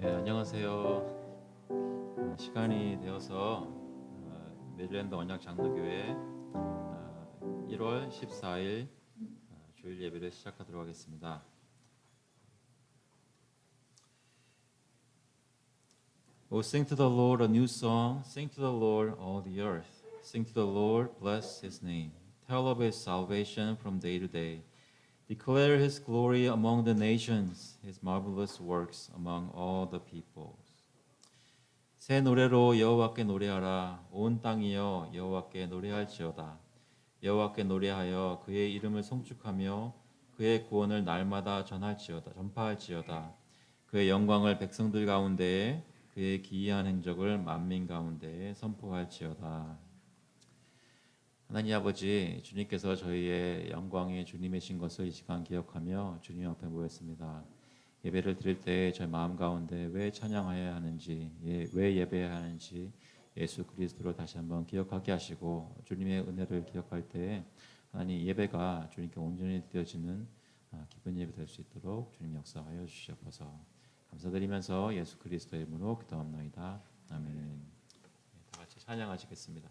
안녕하세요. 시간이 되어서 메릴랜드 언약 장로교회 1월 14일 주일 예배를 시작하도록 하겠습니다. Oh, sing to the Lord a new song. Sing to the Lord all the earth. Sing to the Lord, bless His name. Tell of His salvation from day to day. Declare His glory among the nations, His marvelous works among all the peoples. 새 노래로 여호와께 노래하라. 온 땅이여 여호와께 노래할지어다. 여호와께 노래하여 그의 이름을 송축하며 그의 구원을 날마다 전파할지어다. 그의 영광을 백성들 가운데에 그의 기이한 행적을 만민 가운데에 선포할지어다. 하나님 아버지, 주님께서 저희의 영광이 주님이신 것을 이 시간 기억하며 주님 앞에 모였습니다. 예배를 드릴 때 저희 마음 가운데 왜 찬양해야 하는지, 왜 예배해야 하는지 예수 그리스도로 다시 한번 기억하게 하시고 주님의 은혜를 기억할 때 하나님 예배가 주님께 온전히 드려지는 기쁜 예배 될 수 있도록 주님 역사하여 주시옵소서. 감사드리면서 예수 그리스도의 이름으로 기도합나이다. 아멘. 다 같이 찬양하시겠습니다.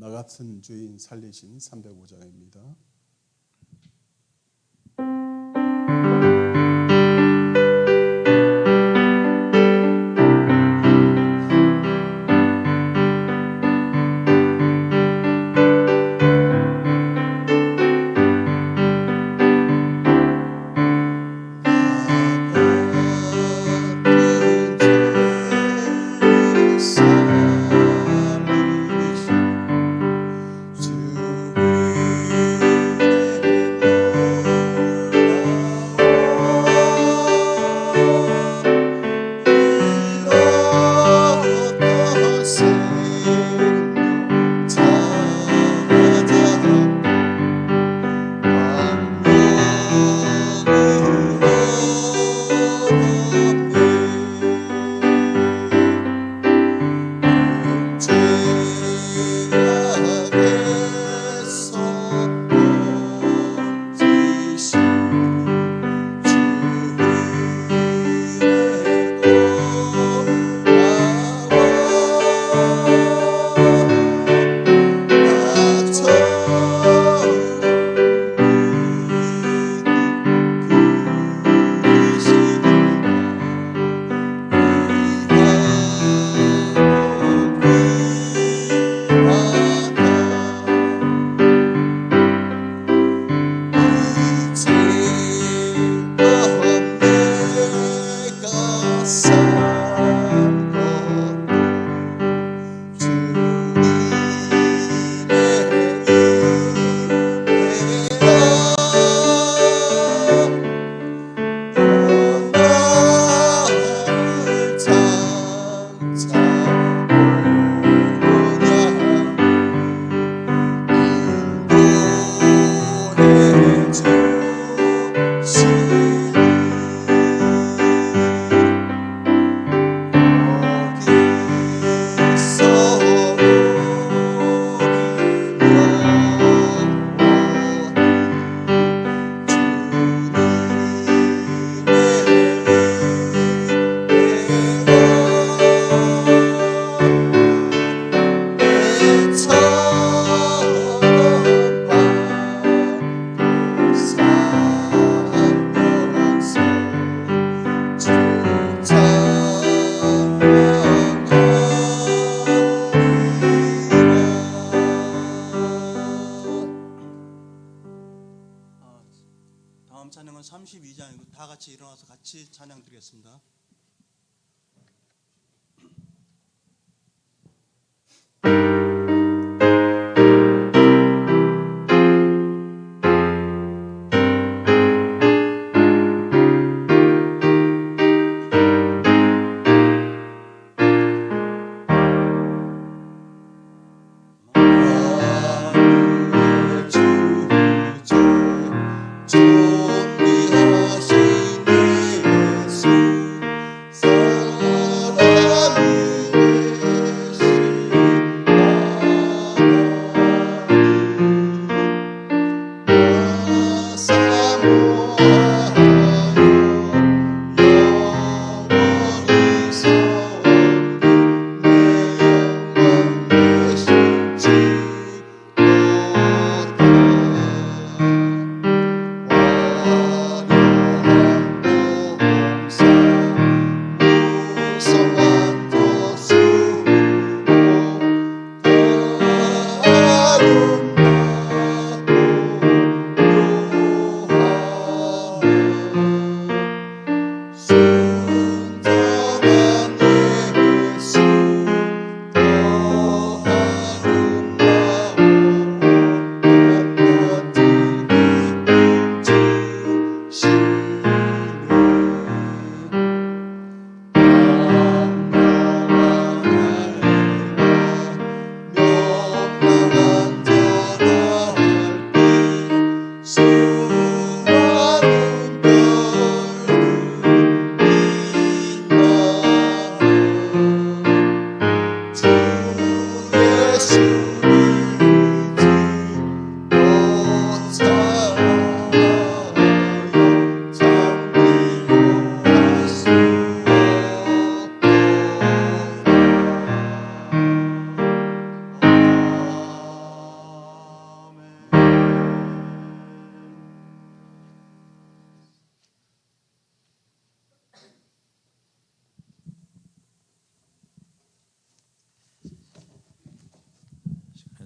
나 같은 주인 살리신 305장입니다. 다음 찬양은 32장이고 다 같이 일어나서 같이 찬양 드리겠습니다. 존귀하신 예수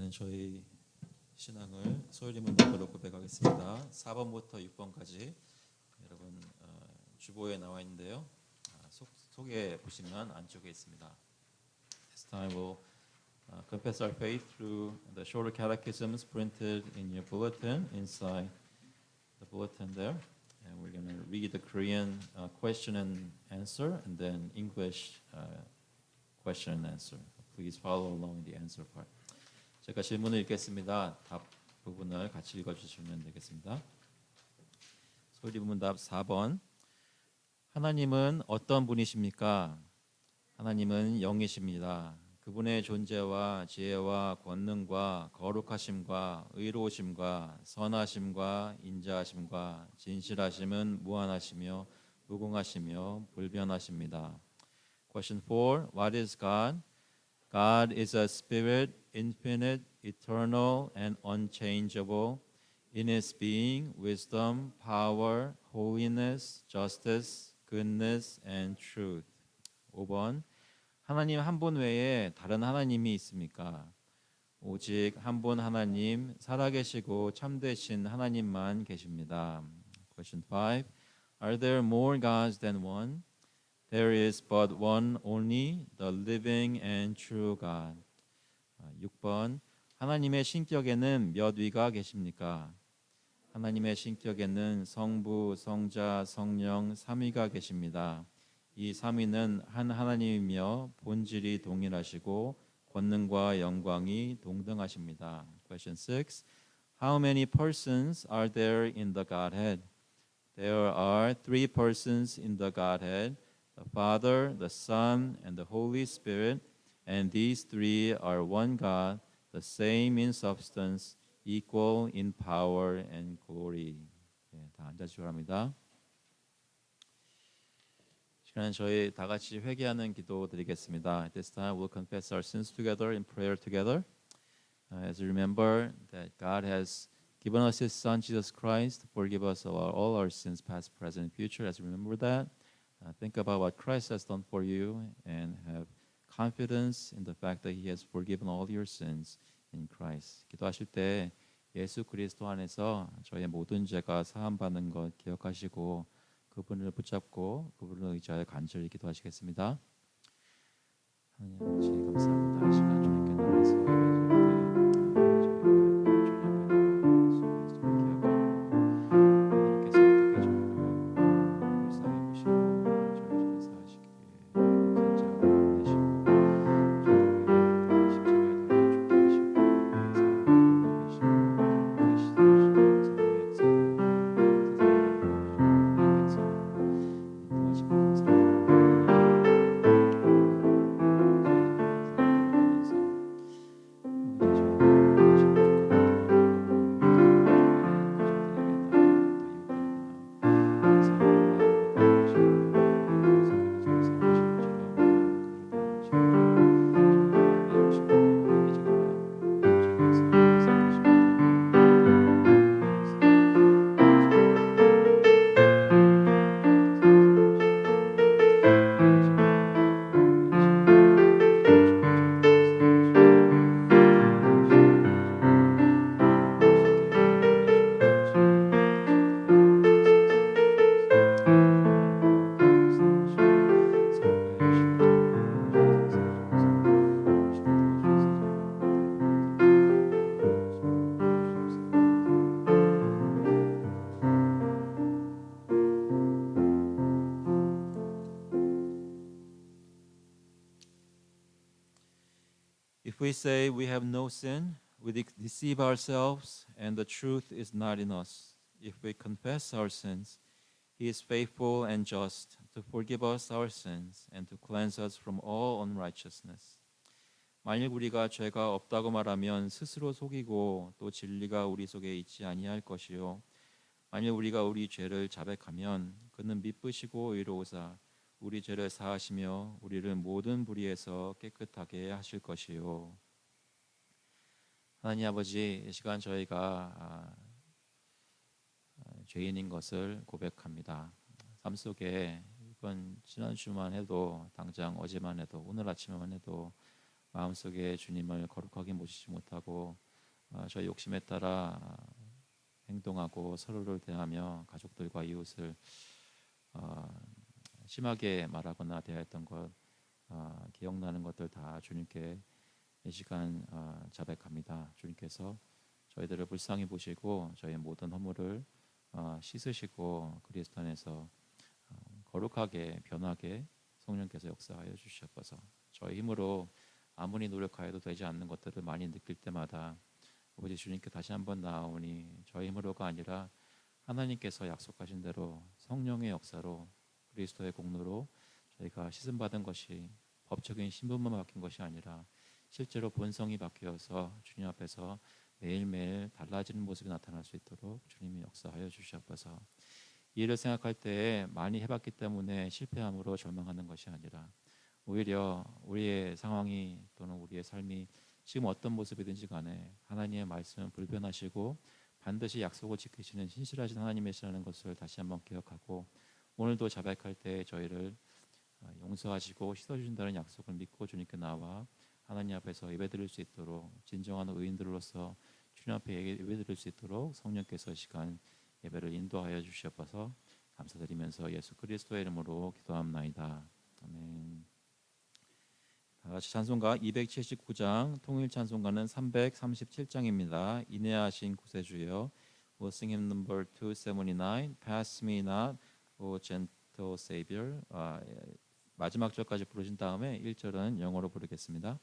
시간에는 저희 신앙을 소율이 문답으로 고백하겠습니다. 4번부터 6번까지 여러분 주보에 나와 있는데요. 속에 보시면 안쪽에 있습니다. This time we'll confess our faith through the shorter catechisms printed in your bulletin inside the bulletin there. And we're going to read the Korean question and answer and then English question and answer. Please follow along in the answer part. 제가 질문을 읽겠습니다. 답 부분을 같이 읽어주시면 되겠습니다. 소리 부문답 4번. 하나님은 어떤 분이십니까? 하나님은 영이십니다. 그분의 존재와 지혜와 권능과 거룩하심과 의로우심과 선하심과 인자하심과 진실하심은 무한하시며 무궁하시며 불변하십니다. Question 4. What is God? God is a spirit, infinite, eternal, and unchangeable. In his being, wisdom, power, holiness, justice, goodness, and truth. 5번. 하나님 한 분 외에 다른 하나님이 있습니까? 오직 한 분 하나님, 살아계시고 참되신 하나님만 계십니다. Question 5. Are there more gods than one? There is but one only, the living and true God. 6번. 하나님의 신격에는 몇 위가 계십니까? 하나님의 신격에는 성부, 성자, 성령 3위가 계십니다. 이 3위는 한 하나님이며 본질이 동일하시고 권능과 영광이 동등하십니다. Question 6. How many persons are there in the Godhead? There are 3 persons in the Godhead, the Father, the Son, and the Holy Spirit, and these 3 are one God, the same in substance, equal in power and glory. 네, 다 앉아주시기 바랍니다. 시간은 저희 다 같이 회개하는 기도 드리겠습니다. At this time we'll confess our sins together in prayer together. As you remember that God has given us His Son Jesus Christ to forgive us of all our sins, past, present, and future. As you remember that, think about what Christ has done for you and have confidence in the fact that He has forgiven all your sins in Christ. 기도하실 때 예수 그리스도 안에서 저희의 모든 죄가 사함받는 것 기억하시고 그분을 붙잡고 그분을 의지하여 간절히 기도하시겠습니다. 하나님 아버지 감사합니다. 이 시간 주님께 나와서 If we say we have no sin, we deceive ourselves and the truth is not in us. If we confess our sins, He is faithful and just to forgive us our sins and to cleanse us from all unrighteousness. 만일 우리가 죄가 없다고 말하면 스스로 속이고 또 진리가 우리 속에 있지 아니할 것이요. 만일 우리가 우리 죄를 자백하면 그는 미쁘시고 의로우사 우리 죄를 사하시며 우리를 모든 불의에서 깨끗하게 하실 것이요. 하나님 아버지, 이 시간 저희가 죄인인 것을 고백합니다. 삶 속에 이번 지난주만 해도 당장 어제만 해도 오늘 아침에만 해도 마음속에 주님을 거룩하게 모시지 못하고 저희 욕심에 따라 행동하고 서로를 대하며 가족들과 이웃을 심하게 말하거나 대했던 것 기억나는 것들 다 주님께 이 시간 자백합니다. 주님께서 저희들을 불쌍히 보시고 저희의 모든 허물을 씻으시고 그리스도 안에서 거룩하게 변하게 성령께서 역사하여 주시옵소서. 저희 힘으로 아무리 노력하여도 되지 않는 것들을 많이 느낄 때마다 아버지 주님께 다시 한번 나아오니 저희 힘으로가 아니라 하나님께서 약속하신 대로 성령의 역사로 그리스도의 공로로 저희가 씻음 받은 것이 법적인 신분만 바뀐 것이 아니라 실제로 본성이 바뀌어서 주님 앞에서 매일매일 달라지는 모습이 나타날 수 있도록 주님이 역사하여 주시옵소서. 이 일을 생각할 때 많이 해봤기 때문에 실패함으로 절망하는 것이 아니라 오히려 우리의 상황이 또는 우리의 삶이 지금 어떤 모습이든지 간에 하나님의 말씀은 불변하시고 반드시 약속을 지키시는 신실하신 하나님이시라는 것을 다시 한번 기억하고 오늘도 자백할 때 저희를 용서하시고 씻어주신다는 약속을 믿고 주님께 나와 하나님 앞에서 예배드릴 수 있도록 진정한 의인들로서 주님 앞에 예배드릴 수 있도록 성령께서 시간 예배를 인도하여 주시옵소서. 감사드리면서 예수 그리스도의 이름으로 기도합나이다. 아멘. 다 같이 찬송가 279장 통일 찬송가는 337장입니다. 인내하신 구세주여. We'll sing hymn number 279. Pass me not, O gentle Savior. 마지막 절까지 부르신 다음에 1절은 영어로 부르겠습니다.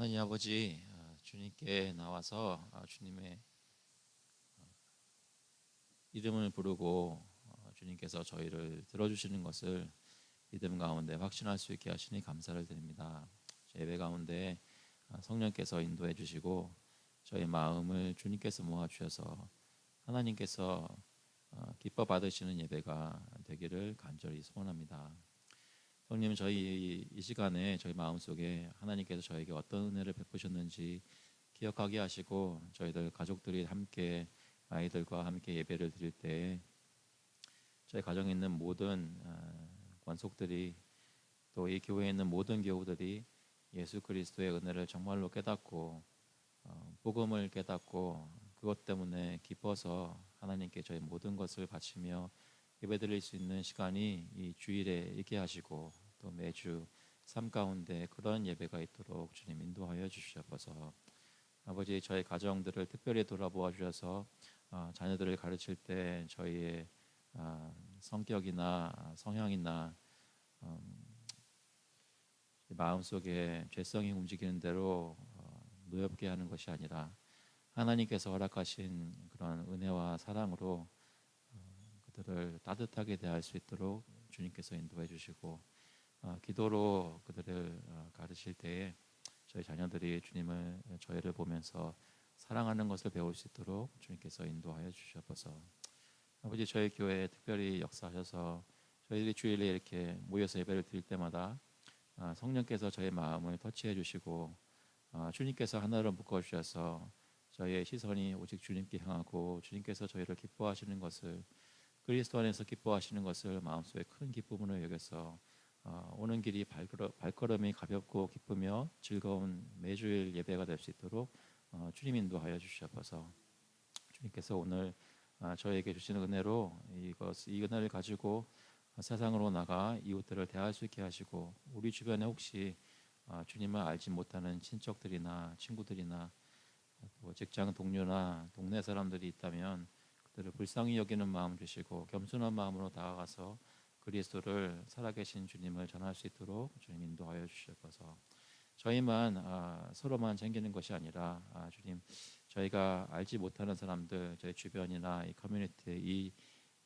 하나님 아버지, 주님께 나와서 주님의 이름을 부르고 주님께서 저희를 들어주시는 것을 믿음 가운데 확신할 수 있게 하시니 감사를 드립니다. 예배 가운데 성령께서 인도해 주시고 저희 마음을 주님께서 모아 주셔서 하나님께서 기뻐 받으시는 예배가 되기를 간절히 소원합니다. 성님, 저희 이 시간에 저희 마음속에 하나님께서 저에게 어떤 은혜를 베푸셨는지 기억하게 하시고 저희들 가족들이 함께 아이들과 함께 예배를 드릴 때 저희 가정에 있는 모든 관속들이 또 이 교회에 있는 모든 교우들이 예수 그리스도의 은혜를 정말로 깨닫고 복음을 깨닫고 그것 때문에 기뻐서 하나님께 저희 모든 것을 바치며 예배드릴 수 있는 시간이 이 주일에 있게 하시고 또 매주 삶 가운데 그런 예배가 있도록 주님 인도하여 주시옵소서. 아버지, 저희 가정들을 특별히 돌아보아 주셔서 자녀들을 가르칠 때 저희의 성격이나 성향이나 마음속에 죄성이 움직이는 대로 노엽게 하는 것이 아니라 하나님께서 허락하신 그런 은혜와 사랑으로 그들을 따뜻하게 대할 수 있도록 주님께서 인도해 주시고 기도로 그들을 가르칠 때에 저희 자녀들이 저희를 보면서 사랑하는 것을 배울 수 있도록 주님께서 인도하여 주시옵소서. 아버지, 저희 교회에 특별히 역사하셔서 저희들이 주일에 이렇게 모여서 예배를 드릴 때마다 성령께서 저희 마음을 터치해 주시고 주님께서 하나로 묶어 주셔서 저희의 시선이 오직 주님께 향하고 주님께서 저희를 기뻐하시는 것을 그리스도 안에서 기뻐하시는 것을 마음속에 큰 기쁨으로 여겨서 오는 길이 발걸음이 가볍고 기쁘며 즐거운 매주일 예배가 될 수 있도록 주님 인도하여 주시옵소서. 주님께서 오늘 저에게 주시는 은혜로 이 은혜를 가지고 세상으로 나가 이웃들을 대할 수 있게 하시고 우리 주변에 혹시 주님을 알지 못하는 친척들이나 친구들이나 또 직장 동료나 동네 사람들이 있다면 그들을 불쌍히 여기는 마음 주시고 겸손한 마음으로 다가가서 그리스도를 살아계신 주님을 전할 수 있도록 주님 인도하여 주시옵소서. 저희만 서로만 챙기는 것이 아니라 주님, 저희가 알지 못하는 사람들, 저희 주변이나 이 커뮤니티, 이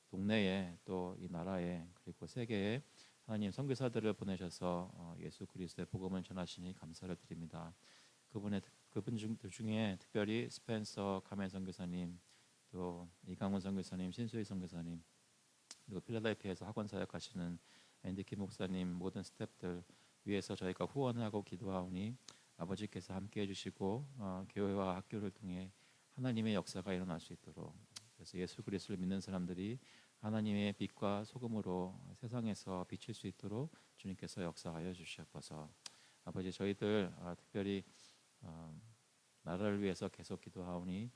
동네에 또 이 나라에 그리고 세계에 하나님 선교사들을 보내셔서 예수 그리스도의 복음을 전하시니 감사를 드립니다. 그분 중에 특별히 스펜서 카멘 선교사님, 또 이강훈 선교사님, 신수희 선교사님, 그리고 필라델피아에서 학원 사역하시는 앤디키 목사님 모든 스태프들 위해서 저희가 후원하고 기도하오니 아버지께서 함께 해주시고 교회와 학교를 통해 하나님의 역사가 일어날 수 있도록 그래서 예수 그리스도를 믿는 사람들이 하나님의 빛과 소금으로 세상에서 비칠 수 있도록 주님께서 역사하여 주시옵소서. 아버지, 저희들 특별히 나라를 위해서 계속 기도하오니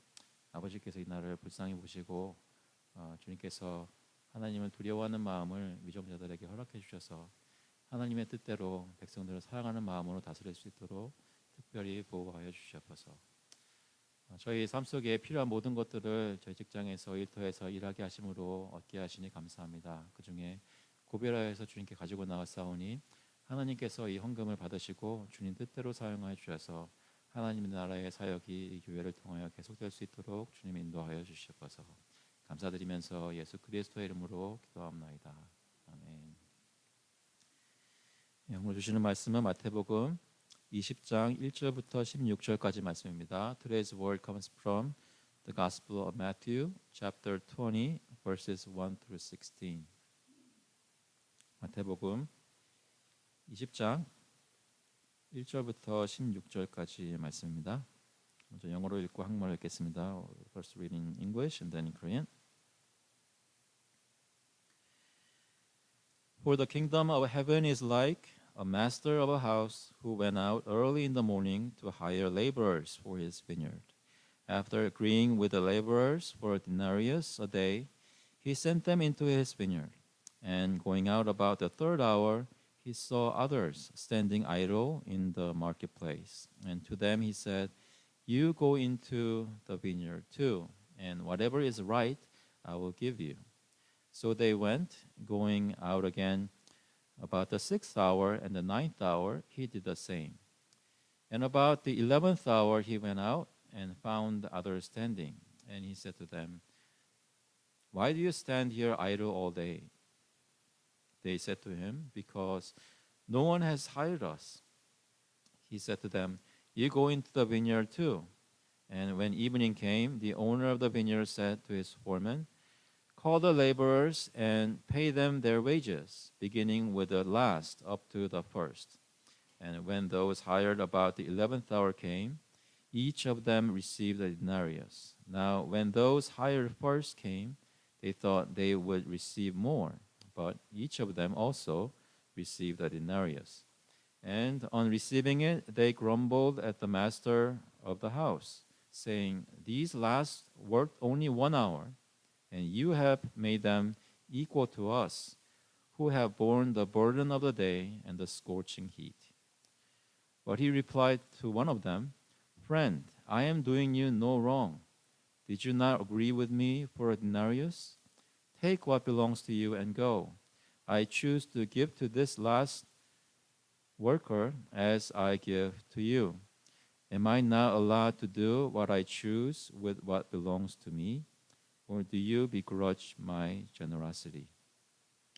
아버지께서 이 나라를 불쌍히 보시고 주님께서 하나님을 두려워하는 마음을 위정자들에게 허락해 주셔서 하나님의 뜻대로 백성들을 사랑하는 마음으로 다스릴 수 있도록 특별히 보호하여 주시옵소서. 저희 삶 속에 필요한 모든 것들을 저희 직장에서 일터에서 일하게 하심으로 얻게 하시니 감사합니다. 그 중에 고별하여서 주님께 가지고 나왔사오니 하나님께서 이 헌금을 받으시고 주님 뜻대로 사용하여 주셔서 하나님의 나라의 사역이 이 교회를 통하여 계속될 수 있도록 주님 인도하여 주시옵소서. 감사드리면서 예수 그리스도의 이름으로 기도합나이다. 아멘. 오늘 주시는 말씀은 마태복음 20장 1절부터 16절까지 말씀입니다. Today's word comes from the Gospel of Matthew, chapter 20, verses 1 through 16. 마태복음 20장 1절부터 16절까지 말씀입니다. 먼저 영어로 읽고 한국말로 읽겠습니다. First read in English and then in Korean. For the kingdom of heaven is like a master of a house who went out early in the morning to hire laborers for his vineyard. After agreeing with the laborers for a denarius a day, he sent them into his vineyard. And going out about the third hour, he saw others standing idle in the marketplace. And to them he said, "You go into the vineyard too, and whatever is right I will give you." So they went, going out again about the 6th hour and the 9th hour, he did the same. And about the 11th hour he went out and found others standing. And he said to them, Why do you stand here idle all day? They said to him, Because no one has hired us. He said to them, You go into the vineyard too. And when evening came, the owner of the vineyard said to his foreman, Call the laborers and pay them their wages, beginning with the last up to the first. And when those hired about the 11th hour came, each of them received a denarius. Now, when those hired first came, they thought they would receive more, but each of them also received a denarius. And on receiving it, they grumbled at the master of the house, saying, These last worked only 1 hour, and you have made them equal to us, who have borne the burden of the day and the scorching heat. But he replied to one of them, Friend, I am doing you no wrong. Did you not agree with me for a denarius? Take what belongs to you and go. I choose to give to this last worker as I give to you. Am I not allowed to do what I choose with what belongs to me? Or do you begrudge my generosity?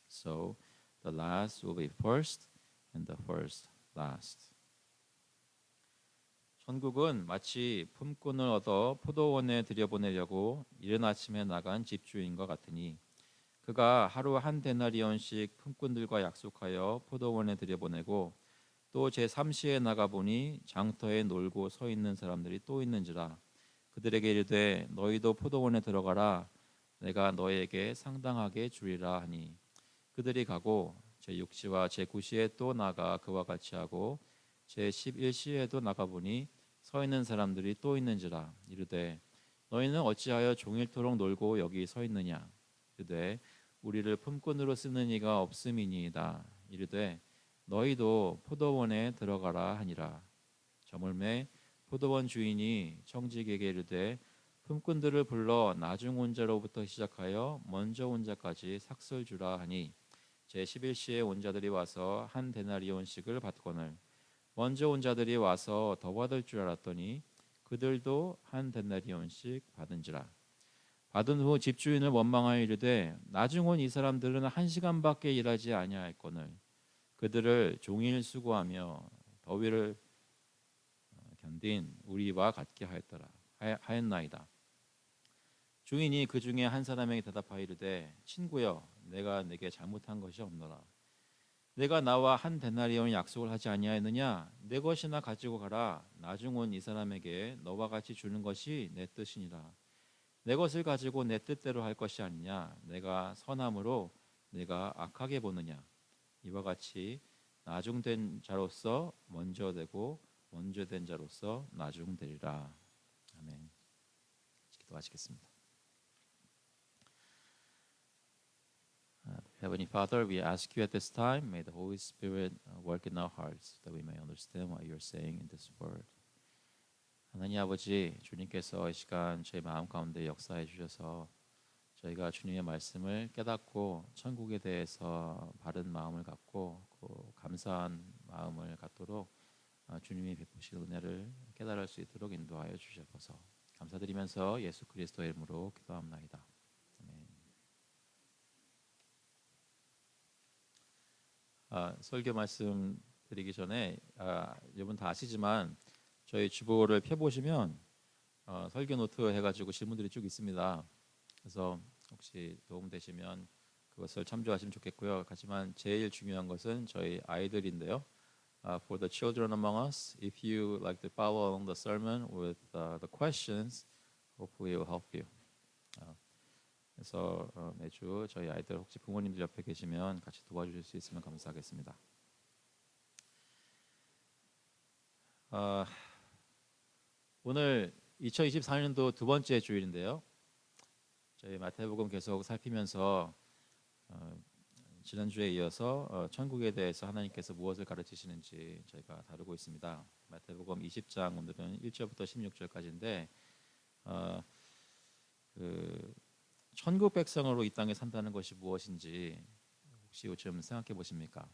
So the last will be first, and the first last. 천국은 마치 품꾼을 얻어 포도원에 들여보내려고 이른 아침에 나간 집주인과 같으니 그가 하루 한 데나리온씩 품꾼들과 약속하여 포도원에 들여보내고 또 제3시에 나가보니 장터에 놀고 서 있는 사람들이 또 있는지라 그들에게 이르되 너희도 포도원에 들어가라 내가 너희에게 상당하게 주리라 하니 그들이 가고 제6시와 제9시에 또 나가 그와 같이 하고 제11시에도 나가보니 서 있는 사람들이 또 있는지라 이르되 너희는 어찌하여 종일토록 놀고 여기 서 있느냐 이르되 우리를 품꾼으로 쓰는 이가 없음이니이다 이르되 너희도 포도원에 들어가라 하니라 저물매 포도원 주인이 청직에게 이르되 품꾼들을 불러 나중 온 자로부터 시작하여 먼저 온 자까지 삭슬 주라 하니 제11시에 온 자들이 와서 한 데나리온씩을 받거늘 먼저 온 자들이 와서 더 받을 줄 알았더니 그들도 한 데나리온씩 받은지라 받은 후 집주인을 원망하여 이르되 나중 온 이 사람들은 1시간밖에 일하지 아니하였거늘 그들을 종일 수고하며 더위를 견딘 우리와 같게 하였나이다. 주인이 그 중에 한 사람에게 대답하여 이르되 친구여 내가 내게 잘못한 것이 없노라. 내가 나와 한 데나리온 약속을 하지 아니하였느냐? 내 것이나 가지고 가라. 나중 온 이 사람에게 너와 같이 주는 것이 내 뜻이니라. 내 것을 가지고 내 뜻대로 할 것이 아니냐? 내가 선함으로 내가 악하게 보느냐? 이와 같이 나중된 자로서 먼저 되고 먼저 된 자로서 나중되리라. 아멘. 기도하시겠습니다. Heavenly Father, we ask you at this time, may the Holy Spirit work in our hearts that we may understand what you are saying in this word. 하나님 아버지, 주님께서 이 시간 저희 마음 가운데 역사해 주셔서 저희가 주님의 말씀을 깨닫고 천국에 대해서 바른 마음을 갖고 감사한 마음을 갖도록 주님이 베푸신 은혜를 깨달을 수 있도록 인도하여 주셔서 감사드리면서 예수 그리스도의 이름으로 기도합나이다. 아멘. 설교 말씀 드리기 전에 여러분 다 아시지만 저희 주보를 펴보시면 설교 노트 해가지고 질문들이 쭉 있습니다. 그래서 혹시 도움되시면 그것을 참조하시면 좋겠고요. 하지만 제일 중요한 것은 저희 아이들인데요. For the children among us, if you like to follow along the sermon with the questions, hopefully it will help you. 그래서 매주 저희 아이들 혹시 부모님들 옆에 계시면 같이 도와주실 수 있으면 감사하겠습니다. 오늘 2024년도 두 번째 주일인데요. 저희 마태복음 계속 살피면서 지난주에 이어서 천국에 대해서 하나님께서 무엇을 가르치시는지 저희가 다루고 있습니다. 마태복음 20장 오늘은 1절부터 16절까지인데 천국 백성으로 이 땅에 산다는 것이 무엇인지 혹시 요즘 생각해 보십니까?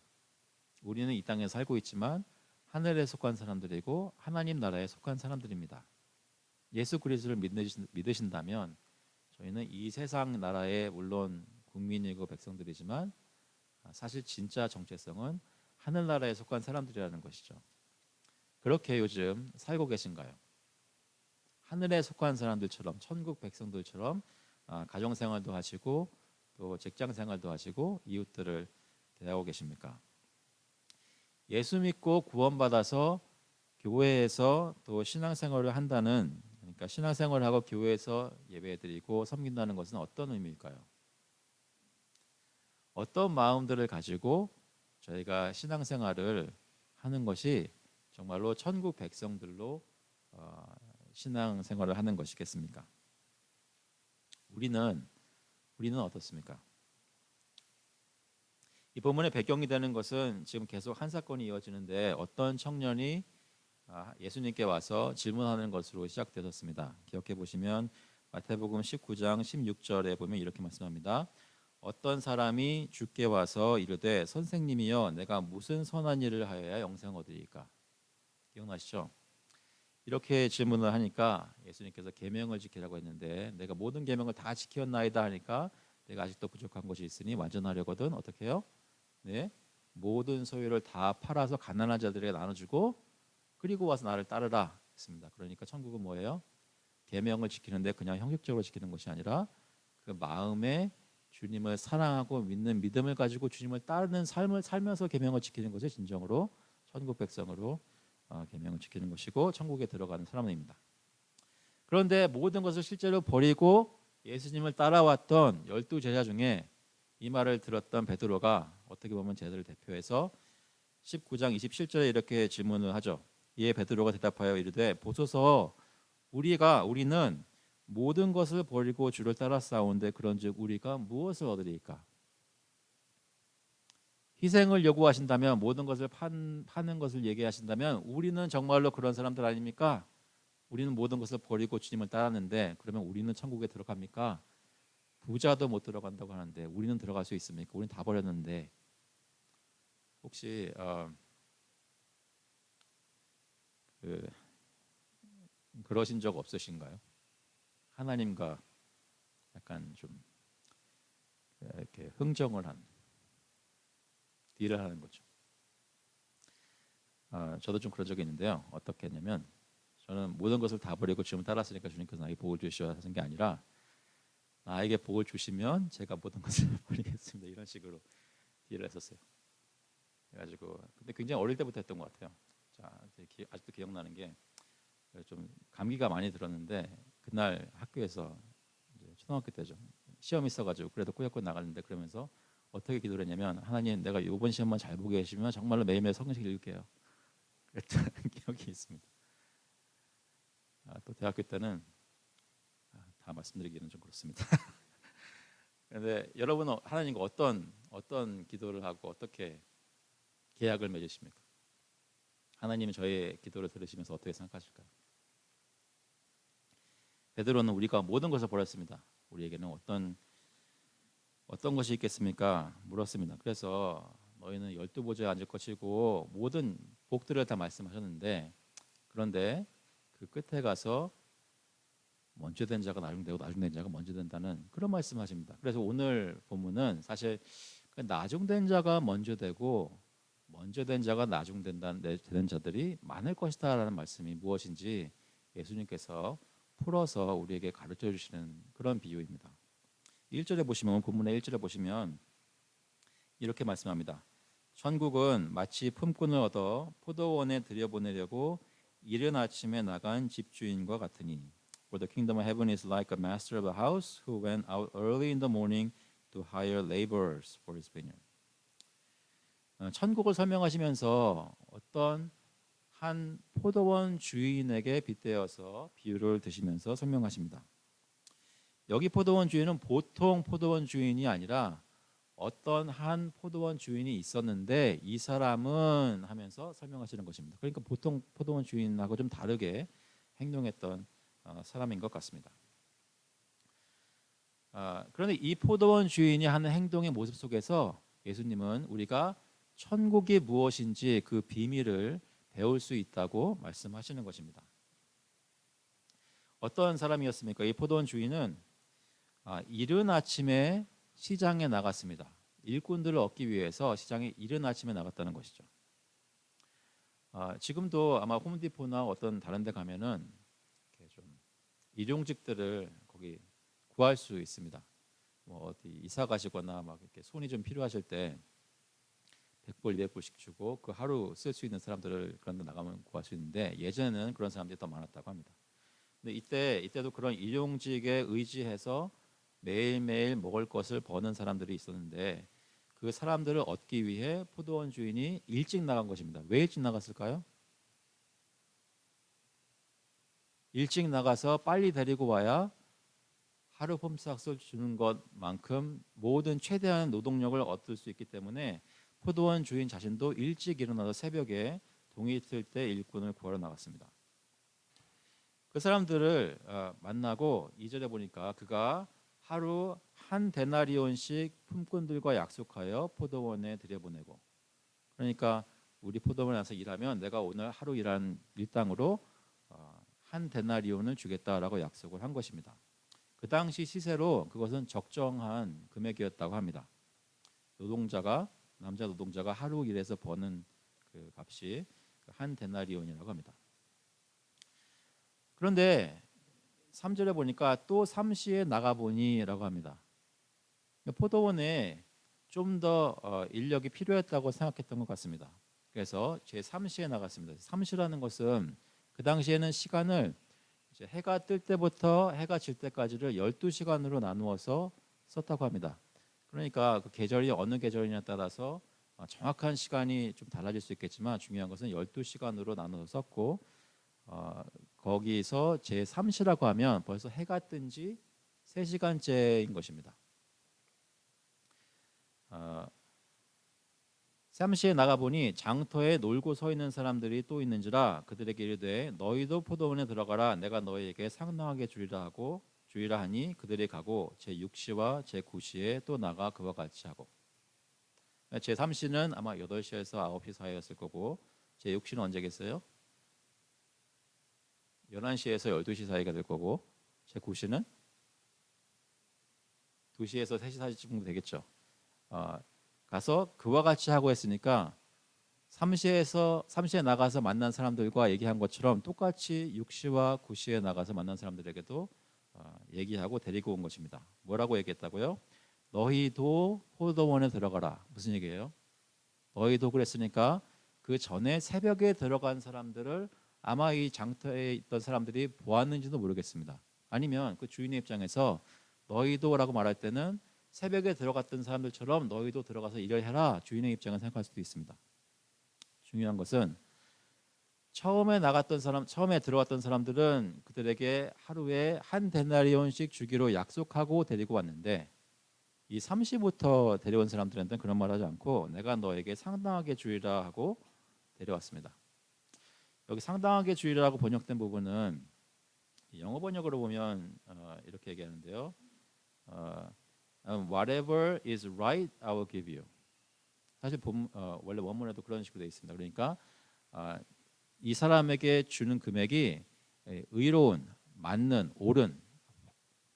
우리는 이 땅에 살고 있지만 하늘에 속한 사람들이고 하나님 나라에 속한 사람들입니다. 예수 그리스도를 믿으신다면 저희는 이 세상 나라의 물론 국민이고 백성들이지만 사실 진짜 정체성은 하늘나라에 속한 사람들이라는 것이죠. 그렇게 요즘 살고 계신가요? 하늘에 속한 사람들처럼 천국 백성들처럼 가정생활도 하시고 또 직장생활도 하시고 이웃들을 대하고 계십니까? 예수 믿고 구원받아서 교회에서 또 신앙생활을 한다는 그러니까 신앙생활을 하고 교회에서 예배드리고 섬긴다는 것은 어떤 의미일까요? 어떤 마음들을 가지고 저희가 신앙생활을 하는 것이 정말로 천국 백성들로 신앙생활을 하는 것이겠습니까? 우리는 어떻습니까? 이 본문의 배경이 되는 것은 지금 계속 한 사건이 이어지는데 어떤 청년이 예수님께 와서 질문하는 것으로 시작되었습니다. 기억해 보시면 마태복음 19장 16절에 보면 이렇게 말씀합니다. 어떤 사람이 주께 와서 이르되 선생님이여 내가 무슨 선한 일을 하여야 영생 얻으리까? 기억나시죠? 이렇게 질문을 하니까 예수님께서 계명을 지키라고 했는데 내가 모든 계명을 다 지켰나이다 하니까 내가 아직도 부족한 것이 있으니 완전하려거든 어떻게 해요? 네, 모든 소유를 다 팔아서 가난한 자들에게 나눠주고 그리고 와서 나를 따르라 했습니다. 그러니까 천국은 뭐예요? 계명을 지키는데 그냥 형식적으로 지키는 것이 아니라 그 마음에 주님을 사랑하고 믿는 믿음을 가지고 주님을 따르는 삶을 살면서 계명을 지키는 것이 진정으로 천국 백성으로 계명을 지키는 것이고 천국에 들어가는 사람입니다. 그런데 모든 것을 실제로 버리고 예수님을 따라왔던 12제자 중에 이 말을 들었던 베드로가 어떻게 보면 제자를 대표해서 19장 27절에 이렇게 질문을 하죠. 이에 베드로가 대답하여 이르되 보소서 우리는 모든 것을 버리고 주를 따라 싸우는데 그런즉 우리가 무엇을 얻으리까? 희생을 요구하신다면 모든 것을 파는 것을 얘기하신다면 우리는 정말로 그런 사람들 아닙니까? 우리는 모든 것을 버리고 주님을 따랐는데 그러면 우리는 천국에 들어갑니까? 부자도 못 들어간다고 하는데 우리는 들어갈 수 있습니까? 우리는 다 버렸는데 혹시 그러신 적 없으신가요? 하나님과 약간 좀 이렇게 흥정을 한 딜을 하는 거죠. 저도 좀 그런 적이 있는데요. 어떻게 했냐면 저는 모든 것을 다 버리고 주님을 따랐으니까 주님께서 나에게 복을 주셔야 하는 게 아니라 나에게 복을 주시면 제가 모든 것을 버리겠습니다. 이런 식으로 딜을 했었어요. 그래가지고 근데 굉장히 어릴 때부터 했던 것 같아요. 자, 아직도 기억나는 게 좀 감기가 많이 들었는데 그날 학교에서 이제 초등학교 때죠. 시험 있어가지고 그래도 꾸역꾸역 나갔는데 그러면서 어떻게 기도를 했냐면 하나님 내가 이번 시험만 잘 보게 해주시면 정말로 매일매일 성경책 읽을게요. 그랬던 기억이 있습니다. 또 대학교 때는 다 말씀드리기는 좀 그렇습니다. 그런데 여러분은 하나님과 어떤 기도를 하고 어떻게 계약을 맺으십니까? 하나님은 저의 기도를 들으시면서 어떻게 생각하실까요? 베드로는 우리가 모든 것을 버렸습니다. 우리에게는 어떤 것이 있겠습니까? 물었습니다. 그래서 너희는 12보좌에 앉을 것이고 모든 복들을 다 말씀하셨는데 그런데 그 끝에 가서 먼저 된 자가 나중되고 나중된 자가 먼저 된다는 그런 말씀하십니다. 그래서 오늘 본문은 사실 나중된 자가 먼저 되고 먼저 된 자가 나중된 자들이 많을 것이다라는 말씀이 무엇인지 예수님께서 풀어서 우리에게 가르쳐 주시는 그런 비유입니다. 1절에 보시면 본문의 1절에 보시면 이렇게 말씀합니다. 천국은 마치 품꾼을 얻어 포도원에 들여보내려고 이른 아침에 나간 집주인과 같으니 For the kingdom of heaven is like a master of a house who went out early in the morning to hire laborers for his vineyard. 천국을 설명하시면서 어떤 한 포도원 주인에게 빗대어서 비유를 드시면서 설명하십니다. 여기 포도원 주인은 보통 포도원 주인이 아니라 어떤 한 포도원 주인이 있었는데 이 사람은 하면서 설명하시는 것입니다. 그러니까 보통 포도원 주인하고 좀 다르게 행동했던 사람인 것 같습니다. 그런데 이 포도원 주인이 하는 행동의 모습 속에서 예수님은 우리가 천국이 무엇인지 그 비밀을 배울 수 있다고 말씀하시는 것입니다. 어떤 사람이었습니까? 이 포도원 주인은 이른 아침에 시장에 나갔습니다. 일꾼들을 얻기 위해서 시장에 이른 아침에 나갔다는 것이죠. 지금도 아마 홈디포나 어떤 다른 데 가면은 이렇게 좀 일용직들을 거기 구할 수 있습니다. 뭐 어디 이사 가시거나 막 이렇게 손이 좀 필요하실 때 100불, 200불씩 주고 그 하루 쓸 수 있는 사람들을 그런 데 나가면 구할 수 있는데 예전에는 그런 사람들이 더 많았다고 합니다. 근데 이때도 그런 일용직에 의지해서 매일매일 먹을 것을 버는 사람들이 있었는데 그 사람들을 얻기 위해 포도원 주인이 일찍 나간 것입니다. 왜 일찍 나갔을까요? 일찍 나가서 빨리 데리고 와야 하루 폼삭을 주는 것만큼 모든 최대한 노동력을 얻을 수 있기 때문에 포도원 주인 자신도 일찍 일어나서 새벽에 동이 틀 때 일꾼을 구하러 나갔습니다. 그 사람들을 만나고 2절에 보니까 그가 하루 한 데나리온씩 품꾼들과 약속하여 포도원에 들여보내고, 그러니까 우리 포도원에 와서 일하면 내가 오늘 하루 일한 일당으로 한 데나리온을 주겠다라고 약속을 한 것입니다. 그 당시 시세로 그것은 적정한 금액이었다고 합니다. 남자 노동자가 하루 일해서 버는 그 값이 한 데나리온이라고 합니다. 그런데 3절에 보니까 또 삼시에 나가보니라고 합니다. 포도원에 좀 더 인력이 필요했다고 생각했던 것 같습니다. 그래서 제 3시에 나갔습니다. 3시라는 것은 그 당시에는 시간을 이제 해가 뜰 때부터 해가 질 때까지를 12시간으로 나누어서 썼다고 합니다. 그러니까 그 계절이 어느 계절이냐에 따라서 정확한 시간이 좀 달라질 수 있겠지만 중요한 것은 12시간으로 나눠서 썼고 거기서 제 3시라고 하면 벌써 해가 뜬 지 3시간째인 것입니다. 3시에 나가보니 장터에 놀고 서 있는 사람들이 또 있는지라 그들에게 이르되 너희도 포도원에 들어가라 내가 너희에게 상당하게 주리라 하니 그들이 가고 제 6시와 제 9시에 또 나가 그와 같이 하고, 제 3시는 아마 8시에서 9시 사이였을 거고 제 6시는 언제겠어요? 11시에서 12시 사이가 될 거고 제 9시는 2시에서 3시 40분 되겠죠. 가서 그와 같이 하고 했으니까 3시에 나가서 만난 사람들과 얘기한 것처럼 똑같이 6시와 9시에 나가서 만난 사람들에게도 얘기하고 데리고 온 것입니다. 뭐라고 얘기했다고요? 너희도 포도원에 들어가라. 무슨 얘기예요? 너희도 그랬으니까 그 전에 새벽에 들어간 사람들을 아마 이 장터에 있던 사람들이 보았는지도 모르겠습니다. 아니면 그 주인의 입장에서 너희도라고 말할 때는 새벽에 들어갔던 사람들처럼 너희도 들어가서 일을 해라, 주인의 입장을 생각할 수도 있습니다. 중요한 것은 처음에 들어갔던 사람들은 그들에게 하루에 한 데나리온씩 주기로 약속하고 데리고 왔는데 이 3시부터 데려온 사람들한테는 그런 말 하지 않고 내가 너에게 상당하게 주리라 하고 데려왔습니다. 여기 상당하게 주리라고 번역된 부분은 영어 번역으로 보면 이렇게 얘기하는데요. Whatever is right, I will give you. 사실 원래 원문에도 그런 식으로 되어 있습니다. 그러니까 이 사람에게 주는 금액이 의로운, 맞는, 옳은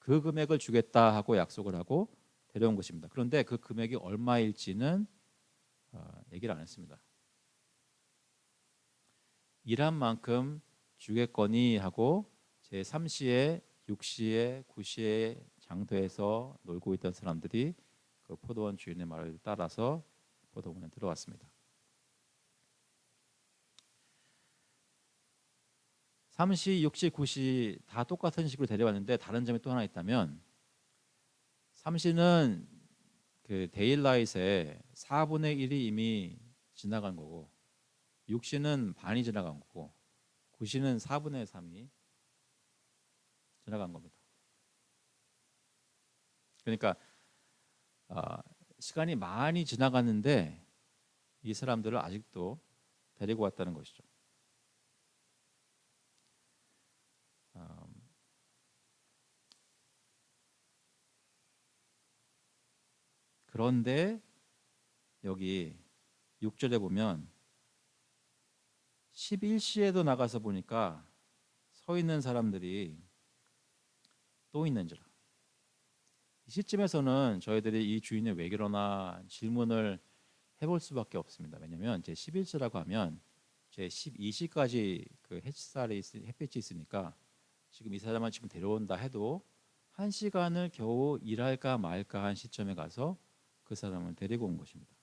그 금액을 주겠다 하고 약속을 하고 데려온 것입니다. 그런데 그 금액이 얼마일지는 얘기를 안 했습니다. 일한 만큼 주겠거니 하고 제 3시에 6시에 9시에 장터에서 놀고 있던 사람들이 그 포도원 주인의 말을 따라서 포도원에 들어왔습니다. 3시, 6시, 9시 다 똑같은 식으로 데려왔는데 다른 점이 또 하나 있다면 3시는 그 데일라이트의 4분의 1이 이미 지나간 거고 6시는 반이 지나간 거고 9시는 4분의 3이 지나간 겁니다. 그러니까 시간이 많이 지나갔는데 이 사람들을 아직도 데리고 왔다는 것이죠. 그런데 여기 6절에 보면 11시에도 나가서 보니까 서 있는 사람들이 또 있는지라. 이 시점에서는 저희들이 이 주인이 왜 그러나 질문을 해볼 수밖에 없습니다. 왜냐하면 제 11시라고 하면 제 12시까지 그 햇빛이 있으니까 지금 이 사람을 지금 데려온다 해도 1시간을 겨우 일할까 말까 한 시점에 가서 그 사람을 데리고 온 것입니다.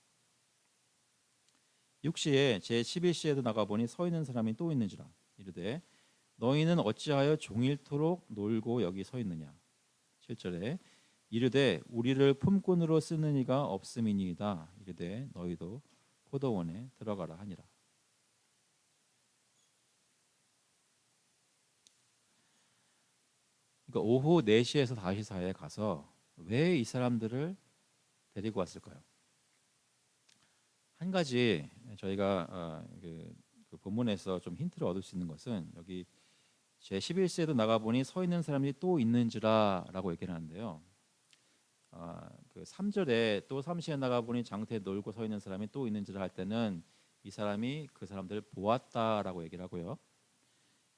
6시에 제 11시에도 나가보니 서 있는 사람이 또 있는지라. 이르되 너희는 어찌하여 종일토록 놀고 여기 서 있느냐. 7절에 이르되 우리를 품꾼으로 쓰는 이가 없음이니이다. 이르되 너희도 포도원에 들어가라 하니라. 그러니까 오후 4시에서 5시 사이에 가서 왜 이 사람들을 데리고 왔을까요? 한 가지 저희가 그 본문에서 좀 힌트를 얻을 수 있는 것은 여기 제 11세에도 나가보니 서 있는 사람이 또 있는지라라고 얘기를 하는데요. 그 3절에 또 3시에 나가보니 장터에 놀고 서 있는 사람이 또 있는지라 할 때는 이 사람이 그 사람들을 보았다라고 얘기를 하고요.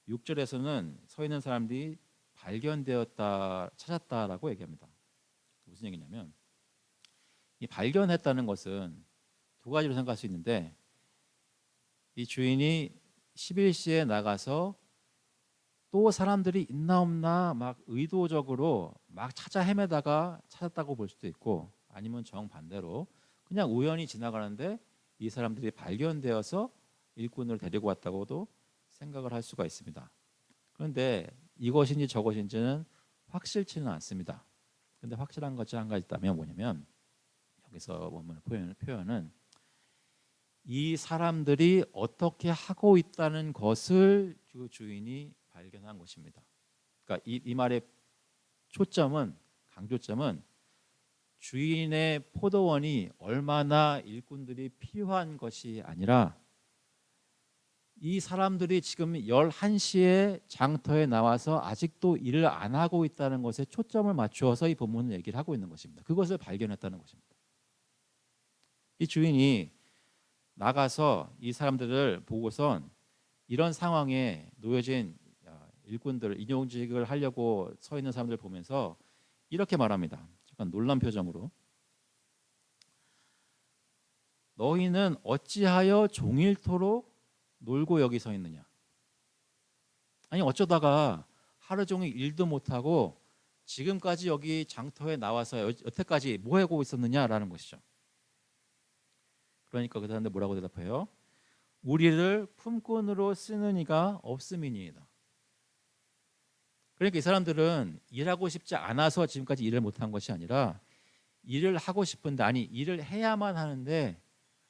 6절에서는 서 있는 사람들이 발견되었다, 찾았다라고 얘기합니다. 무슨 얘기냐면 이 발견했다는 것은 두 가지로 생각할 수 있는데 이 주인이 11시에 나가서 또 사람들이 있나 없나 막 의도적으로 막 찾아 헤매다가 찾았다고 볼 수도 있고 아니면 정반대로 그냥 우연히 지나가는데 이 사람들이 발견되어서 일꾼을 데리고 왔다고도 생각을 할 수가 있습니다. 그런데 이것인지 저것인지는 확실치는 않습니다. 그런데 확실한 것이 한 가지 있다면 뭐냐면 여기서 보면 표현은 이 사람들이 어떻게 하고 있다는 것을 그 주인이 발견한 것입니다. 그러니까 이 말의 초점은 강조점은 주인의 포도원이 얼마나 일꾼들이 필요한 것이 아니라 이 사람들이 지금 11시에 장터에 나와서 아직도 일을 안 하고 있다는 것에 초점을 맞추어서 이 본문을 얘기를 하고 있는 것입니다. 그것을 발견했다는 것입니다. 이 주인이 나가서 이 사람들을 보고선 이런 상황에 놓여진 일꾼들 인용직을 하려고 서 있는 사람들을 보면서 이렇게 말합니다. 잠깐 놀란 표정으로 너희는 어찌하여 종일토록 놀고 여기 서 있느냐. 아니 어쩌다가 하루 종일 일도 못하고 지금까지 여기 장터에 나와서 여태까지 뭐 하고 있었느냐라는 것이죠. 그러니까 그 사람들 뭐라고 대답해요? 우리를 품꾼으로 쓰는 이가 없음이니이다. 그러니까 이 사람들은 일하고 싶지 않아서 지금까지 일을 못한 것이 아니라 일을 하고 싶은데 아니 일을 해야만 하는데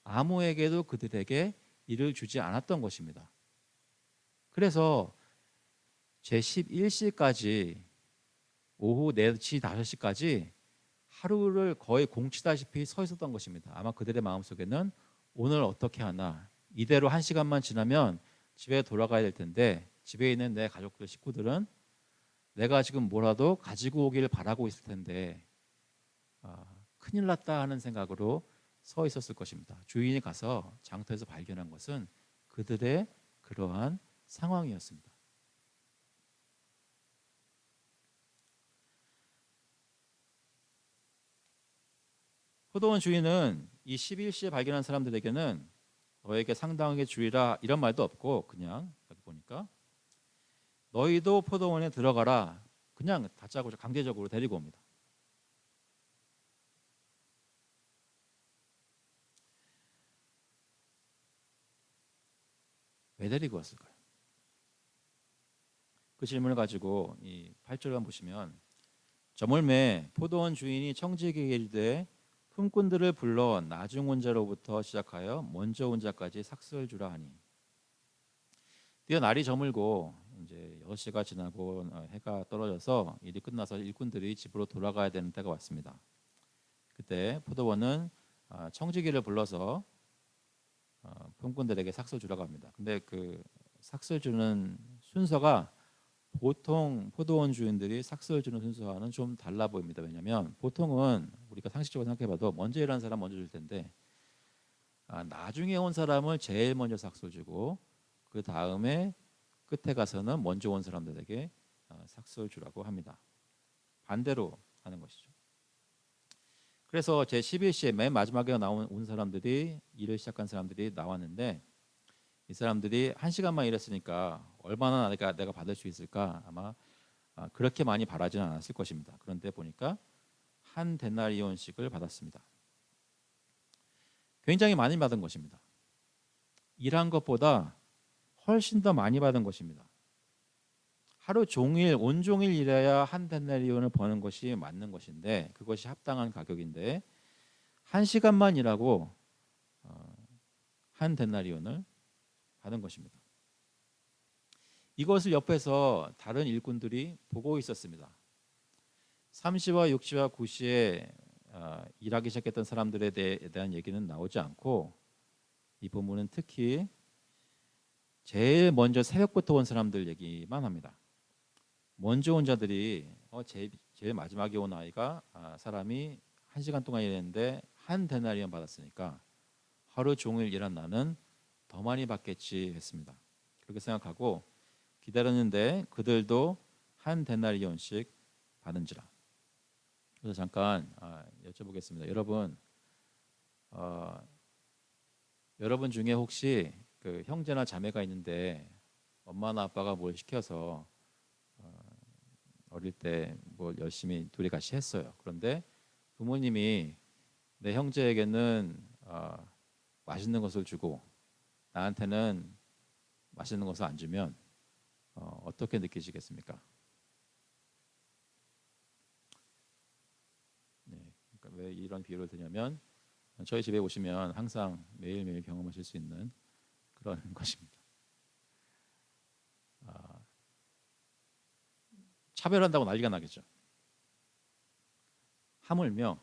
아무에게도 그들에게 일을 주지 않았던 것입니다. 그래서 제 11시까지 오후 4시 5시까지 하루를 거의 공치다시피 서 있었던 것입니다. 아마 그들의 마음속에는 오늘 어떻게 하나 이대로 1시간만 지나면 집에 돌아가야 될 텐데 집에 있는 내 가족들 식구들은 내가 지금 뭐라도 가지고 오길 바라고 있을 텐데 큰일 났다 하는 생각으로 서 있었을 것입니다. 주인이 가서 장터에서 발견한 것은 그들의 그러한 상황이었습니다. 포도원 주인은 이 11시에 발견한 사람들에게는 너에게 상당하게 주의라 이런 말도 없고 그냥 여기 보니까 너희도 포도원에 들어가라 그냥 다짜고짜 강제적으로 데리고 옵니다. 왜 데리고 왔을까요? 그 질문을 가지고 이 8절만 보시면 저물매 포도원 주인이 청지기에게 이르되 품꾼들을 불러 나중 온 자로부터 시작하여 먼저 온 자까지 삭슬 주라 하니 드디어 날이 저물고 이제 6시가 지나고 해가 떨어져서 일이 끝나서 일꾼들이 집으로 돌아가야 되는 때가 왔습니다. 그때 포도원은 청지기를 불러서 품꾼들에게 삭슬 주라고 합니다. 근데 그 삭슬 주는 순서가 보통 포도원 주인들이 삭슬 주는 순서와는 좀 달라 보입니다. 왜냐하면 보통은 우리가 상식적으로 생각해봐도 먼저 일하는 사람 먼저 줄 텐데 나중에 온 사람을 제일 먼저 삭슬 주고 그 다음에 끝에 가서는 먼저 온 사람들에게 삭스를 주라고 합니다. 반대로 하는 것이죠. 그래서 제 11시에 맨 마지막에 온 사람들이 일을 시작한 사람들이 나왔는데 이 사람들이 1시간만 일했으니까 얼마나 내가 받을 수 있을까 아마 그렇게 많이 바라지는 않았을 것입니다. 그런데 보니까 한 데나리온씩을 받았습니다. 굉장히 많이 받은 것입니다. 일한 것보다 훨씬 더 많이 받은 것입니다. 하루 종일 온종일 일해야 한 데나리온을 버는 것이 맞는 것인데 그것이 합당한 가격인데 1시간만 일하고 한 데나리온을 받은 것입니다. 이것을 옆에서 다른 일꾼들이 보고 있었습니다. 3시와 6시와 9시에 일하기 시작했던 사람들에 대한 얘기는 나오지 않고 이 본문은 특히 제일 먼저 새벽부터 온 사람들 얘기만 합니다. 먼저 온 자들이 제일 마지막에 온 사람이 1시간 동안 일했는데 한 데나리온 받았으니까 하루 종일 일한 나는 더 많이 받겠지 했습니다. 그렇게 생각하고 기다렸는데 그들도 한 데나리온씩 받은지라. 그래서 잠깐 여쭤보겠습니다. 여러분 중에 혹시 그 형제나 자매가 있는데 엄마나 아빠가 뭘 시켜서 어릴 때 뭘 열심히 둘이 같이 했어요. 그런데 부모님이 내 형제에게는 맛있는 것을 주고 나한테는 맛있는 것을 안 주면 어떻게 느끼시겠습니까? 네, 그러니까 왜 이런 비유를 드냐면 저희 집에 오시면 항상 매일매일 경험하실 수 있는 그런 것입니다. 차별한다고 난리가 나겠죠. 하물며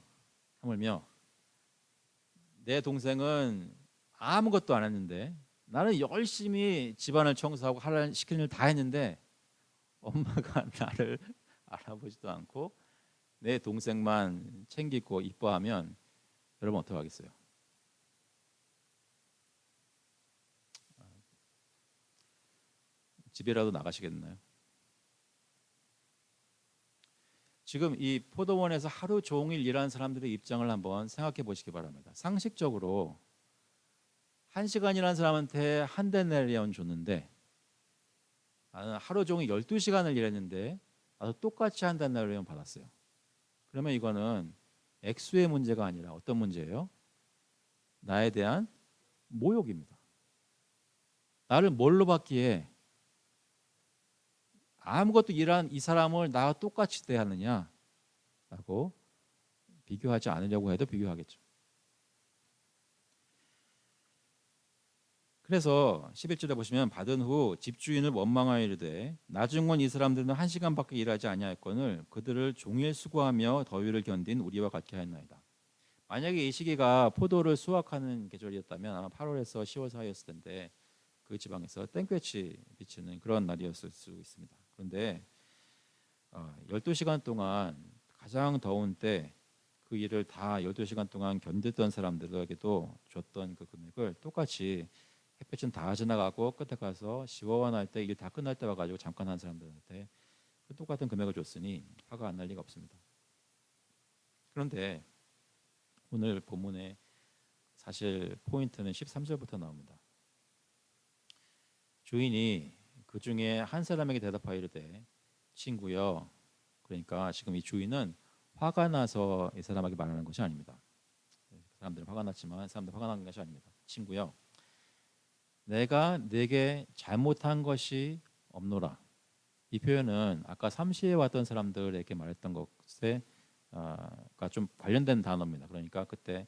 내 동생은 아무것도 안 했는데 나는 열심히 집안을 청소하고 시키는 일 다 했는데 엄마가 나를 알아보지도 않고 내 동생만 챙기고 이뻐하면 여러분 어떻게 하겠어요? 집이라도 나가시겠나요? 지금 이 포도원에서 하루 종일 일하는 사람들의 입장을 한번 생각해 보시기 바랍니다. 상식적으로 1시간 일하는 사람한테 한 데나리온 줬는데 나는 하루 종일 12시간을 일했는데 나도 똑같이 한 데나리온 받았어요. 그러면 이거는 액수의 문제가 아니라 어떤 문제예요? 나에 대한 모욕입니다. 나를 뭘로 받기에 아무것도 일한 이 사람을 나와 똑같이 대하느냐라고 비교하지 않으려고 해도 비교하겠죠. 그래서 11절에 보시면 받은 후 집주인을 원망하여 이르되 나중은 이 사람들은 1시간밖에 일하지 아니하였거늘 그들을 종일 수고하며 더위를 견딘 우리와 같게 하였나이다. 만약에 이 시기가 포도를 수확하는 계절이었다면 아마 8월에서 10월 사이였을 텐데 그 지방에서 땡볕이 비치는 그런 날이었을 수 있습니다. 그런데 12시간 동안 가장 더운 때 그 일을 다 12시간 동안 견뎠던 사람들에게도 줬던 그 금액을 똑같이 햇볕은 다 지나가고 끝에 가서 시원할 때 일 다 끝날 때 와가지고 잠깐 한 사람들한테 그 똑같은 금액을 줬으니 화가 안 날 리가 없습니다. 그런데 오늘 본문의 사실 포인트는 13절부터 나옵니다. 주인이 그 중에 한 사람에게 대답하여 이르되 친구여, 그러니까 지금 이 주인은 화가 나서 이 사람에게 말하는 것이 아닙니다. 사람들은 화가 났지만 사람들 화가 난 것이 아닙니다. 친구여, 내가 네게 잘못한 것이 없노라. 이 표현은 아까 3시에 왔던 사람들에게 말했던 것에 좀 관련된 단어입니다. 그러니까 그때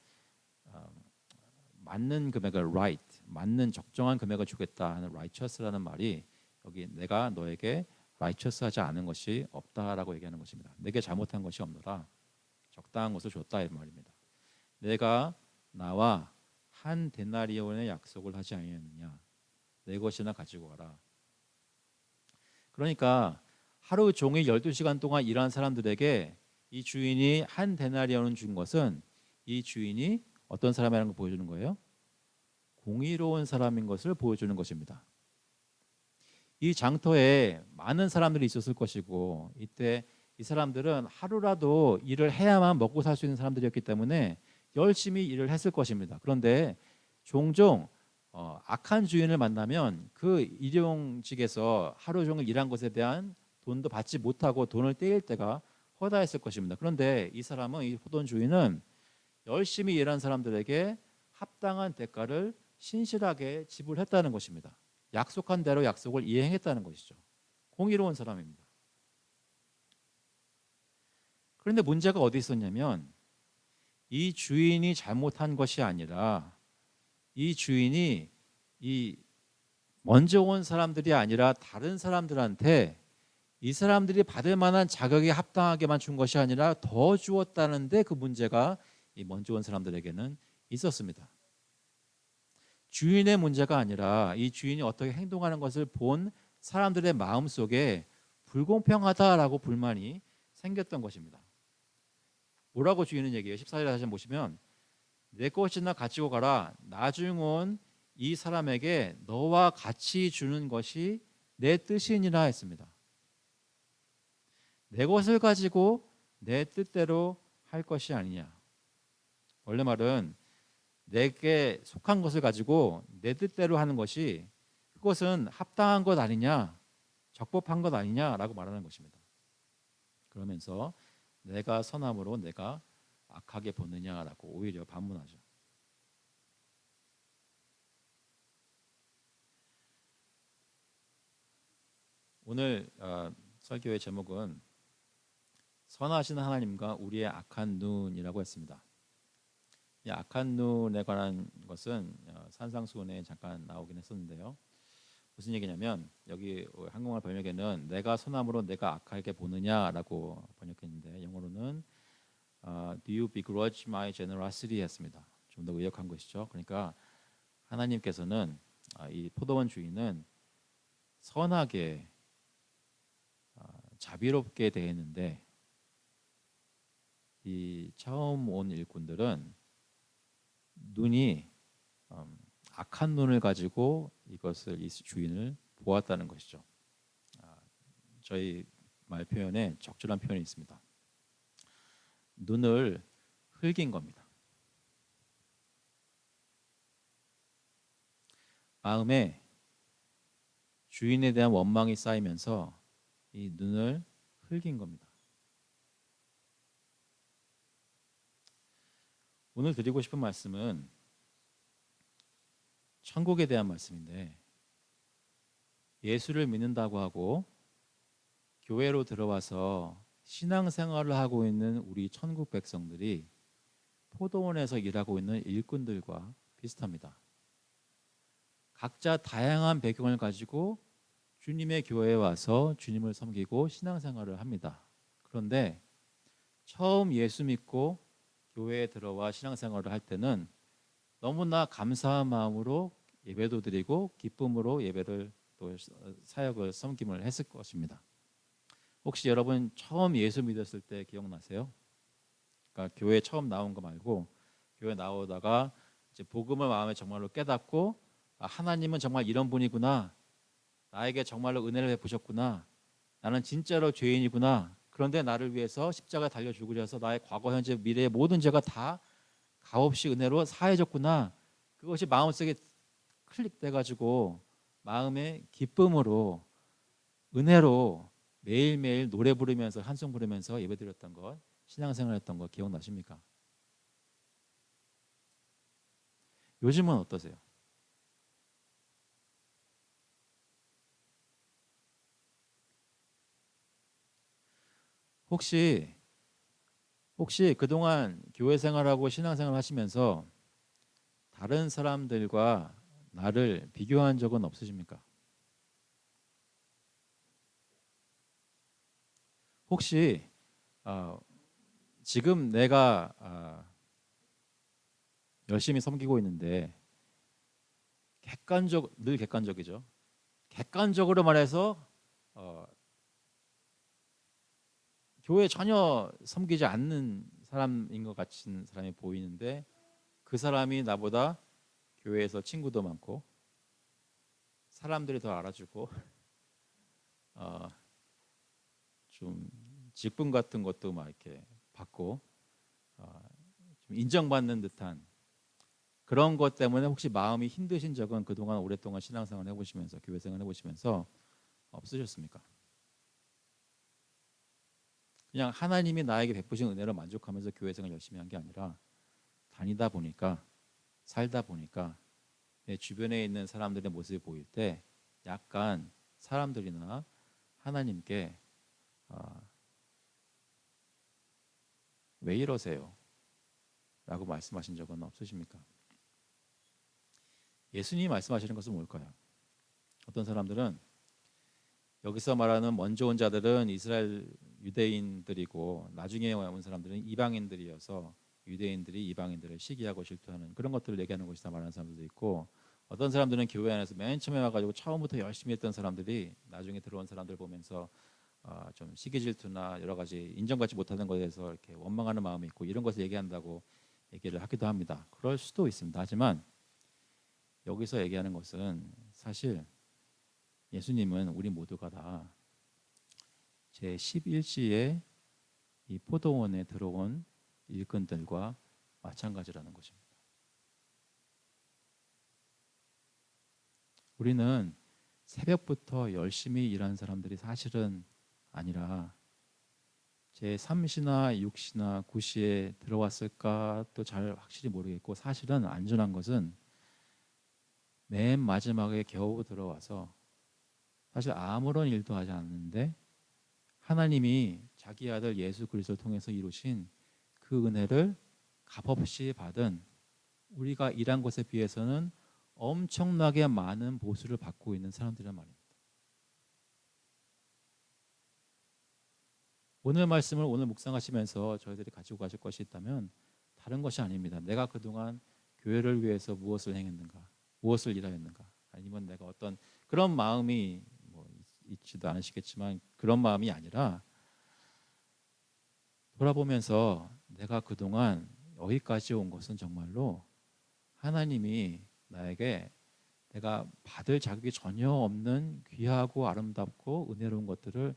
맞는 금액을 right, 맞는 적정한 금액을 주겠다 하는 righteous라는 말이 여기 내가 너에게 righteous하지 않은 것이 없다라고 얘기하는 것입니다. 내게 잘못한 것이 없노라. 적당한 것을 줬다 이 말입니다. 내가 나와 한 데나리온의 약속을 하지 아니하느냐. 내 것이나 가지고 가라. 그러니까 하루 종일 12시간 동안 일한 사람들에게 이 주인이 한 데나리온을 준 것은 이 주인이 어떤 사람이라는 걸 보여주는 거예요? 공의로운 사람인 것을 보여주는 것입니다. 이 장터에 많은 사람들이 있었을 것이고 이때 이 사람들은 하루라도 일을 해야만 먹고 살 수 있는 사람들이었기 때문에 열심히 일을 했을 것입니다. 그런데 종종 악한 주인을 만나면 그 일용직에서 하루 종일 일한 것에 대한 돈도 받지 못하고 돈을 떼일 때가 허다했을 것입니다. 그런데 이 사람은, 이 포도원 주인은 열심히 일한 사람들에게 합당한 대가를 신실하게 지불했다는 것입니다. 약속한 대로 약속을 이행했다는 것이죠. 공의로운 사람입니다. 그런데 문제가 어디 있었냐면 이 주인이 잘못한 것이 아니라 이 주인이 이 먼저 온 사람들이 아니라 다른 사람들한테 이 사람들이 받을 만한 자격에 합당하게만 준 것이 아니라 더 주었다는데 그 문제가 이 먼저 온 사람들에게는 있었습니다. 주인의 문제가 아니라 이 주인이 어떻게 행동하는 것을 본 사람들의 마음속에 불공평하다라고 불만이 생겼던 것입니다. 뭐라고 주인은 얘기해요? 14절에 다시 보시면 내 것이나 가지고 가라. 나중 온 이 사람에게 너와 같이 주는 것이 내 뜻이니라 했습니다. 내 것을 가지고 내 뜻대로 할 것이 아니냐. 원래 말은 내게 속한 것을 가지고 내 뜻대로 하는 것이 그것은 합당한 것 아니냐, 적법한 것 아니냐라고 말하는 것입니다. 그러면서 내가 선함으로 내가 악하게 보느냐라고 오히려 반문하죠. 오늘 설교의 제목은 선하신 하나님과 우리의 악한 눈이라고 했습니다. 이 악한 눈에 관한 것은 산상수훈에 잠깐 나오긴 했었는데요. 무슨 얘기냐면 여기 한국말 번역에는 내가 선함으로 내가 악하게 보느냐라고 번역했는데 영어로는 Do you begrudge my generosity 했습니다. 좀 더 의역한 것이죠. 그러니까 하나님께서는 이 포도원 주인은 선하게 자비롭게 대했는데 이 처음 온 일꾼들은 눈이 악한 눈을 가지고 이것을 이 주인을 보았다는 것이죠. 저희 말 표현에 적절한 표현이 있습니다. 눈을 흘긴 겁니다. 마음에 주인에 대한 원망이 쌓이면서 이 눈을 흘긴 겁니다. 오늘 드리고 싶은 말씀은 천국에 대한 말씀인데 예수를 믿는다고 하고 교회로 들어와서 신앙생활을 하고 있는 우리 천국 백성들이 포도원에서 일하고 있는 일꾼들과 비슷합니다. 각자 다양한 배경을 가지고 주님의 교회에 와서 주님을 섬기고 신앙생활을 합니다. 그런데 처음 예수 믿고 교회에 들어와 신앙생활을 할 때는 너무나 감사한 마음으로 예배도 드리고 기쁨으로 예배를 또 사역을 섬김을 했을 것입니다. 혹시 여러분 처음 예수 믿었을 때 기억나세요? 그러니까 교회 처음 나온 거 말고 교회 나오다가 이제 복음을 마음에 정말로 깨닫고 하나님은 정말 이런 분이구나. 나에게 정말로 은혜를 베푸셨구나. 나는 진짜로 죄인이구나. 그런데 나를 위해서 십자가 달려 죽으셔서 나의 과거, 현재, 미래의 모든 죄가 다 값없이 은혜로 사해졌구나. 그것이 마음속에 클릭돼가지고 마음의 기쁨으로 은혜로 매일매일 노래 부르면서 한송 부르면서 예배드렸던 것, 신앙생활했던 것 기억나십니까? 요즘은 어떠세요? 혹시 그동안 교회 생활하고 신앙생활 하시면서 다른 사람들과 나를 비교한 적은 없으십니까? 혹시 지금 내가 열심히 섬기고 있는데 늘 객관적이죠. 객관적으로 말해서 교회 전혀 섬기지 않는 사람인 것 같은 사람이 보이는데 그 사람이 나보다 교회에서 친구도 많고 사람들이 더 알아주고 좀 직분 같은 것도 막 이렇게 받고 좀 인정받는 듯한 그런 것 때문에 혹시 마음이 힘드신 적은 그동안 오랫동안 신앙생활 해보시면서 교회 생활 해보시면서 없으셨습니까? 그냥 하나님이 나에게 베푸신 은혜로 만족하면서 교회 생활 열심히 한 게 아니라 다니다 보니까 살다 보니까 내 주변에 있는 사람들의 모습이 보일 때 약간 사람들이나 하나님께 왜 이러세요? 라고 말씀하신 적은 없으십니까? 예수님이 말씀하시는 것은 뭘까요? 어떤 사람들은 여기서 말하는 먼저 온 자들은 이스라엘 유대인들이고 나중에 온 사람들은 이방인들이어서 유대인들이 이방인들을 시기하고 질투하는 그런 것들을 얘기하는 것이다 말하는 사람들도 있고, 어떤 사람들은 교회 안에서 맨 처음에 와가지고 처음부터 열심히 했던 사람들이 나중에 들어온 사람들 보면서 좀 시기 질투나 여러 가지 인정받지 못하는 것에 대해서 이렇게 원망하는 마음이 있고 이런 것을 얘기한다고 얘기를 하기도 합니다. 그럴 수도 있습니다. 하지만 여기서 얘기하는 것은 사실 예수님은 우리 모두가 다 제 11지에 이 포도원에 들어온 일꾼들과 마찬가지라는 것입니다. 우리는 새벽부터 열심히 일하는 사람들이 사실은 아니라 제 3시나 6시나 9시에 들어왔을까 또 잘 확실히 모르겠고, 사실은 안전한 것은 맨 마지막에 겨우 들어와서 사실 아무런 일도 하지 않는데 하나님이 자기 아들 예수 그리스도를 통해서 이루신 그 은혜를 값없이 받은, 우리가 일한 것에 비해서는 엄청나게 많은 보수를 받고 있는 사람들이란 말입니다. 오늘 말씀을 오늘 묵상하시면서 저희들이 가지고 가실 것이 있다면 다른 것이 아닙니다. 내가 그동안 교회를 위해서 무엇을 행했는가, 무엇을 일하였는가, 아니면 내가 어떤 그런 마음이 뭐 있지도 않으시겠지만 그런 마음이 아니라 돌아보면서 내가 그동안 여기까지 온 것은 정말로 하나님이 나에게 내가 받을 자격이 전혀 없는 귀하고 아름답고 은혜로운 것들을